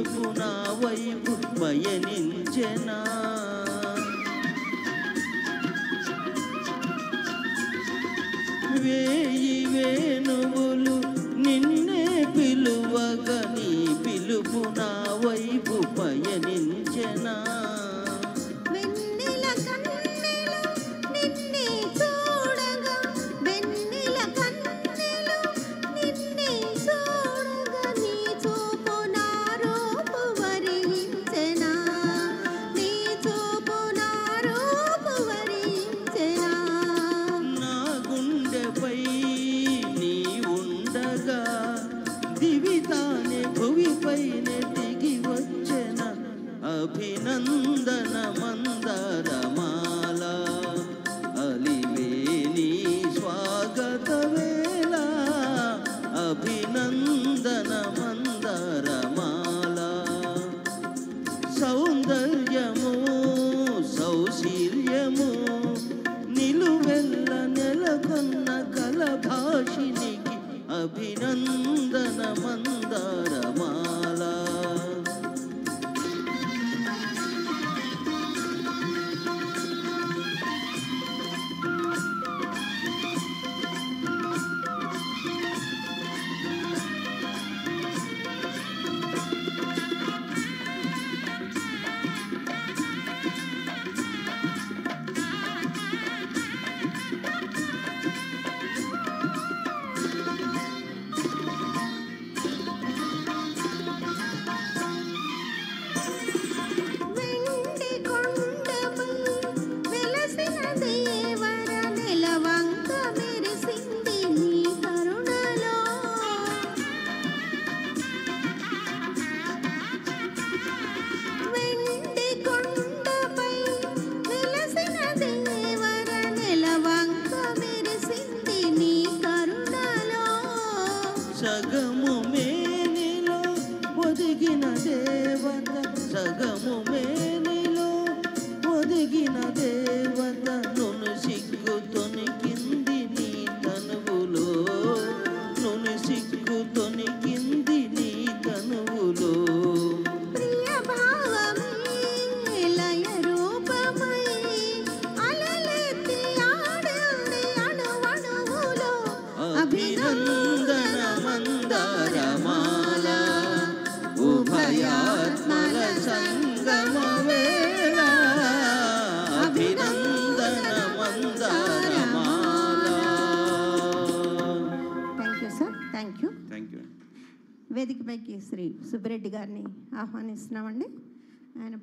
పిలుపు నా వైపు పయనించెనా వేయి వేణువులు నిన్నే పిలువగా నీ పిలుపు నా వైపు పయనించెనా దివితానే భువిపైనే దిగి వచ్చెన అభినందన మందారమాల అలివేని స్వాగత వేళ అభినందన మందారమాల సౌందర్యము సౌశీల్యము నిలువెల్ల నెలకొన్న కలభాషినికి అభినందన మందారమాల సగము మేనిలో ఒదిగిన దేవత సగము మేనిలో ఒదిగిన దేవత నును సిగ్గు తొనికింది నీ తనువులో నును సిగ్గు తొనికింది నీ తనువులో అభినందన మందారమాల ఉభయాత్మల సంగమ వేళ అభినందన మందారమాల. Thank you sir. Thank you. వేదికపైకి శ్రీ సుబ్బిరెడ్డి గారిని ఆహ్వానిస్తున్నామండి. ఆయన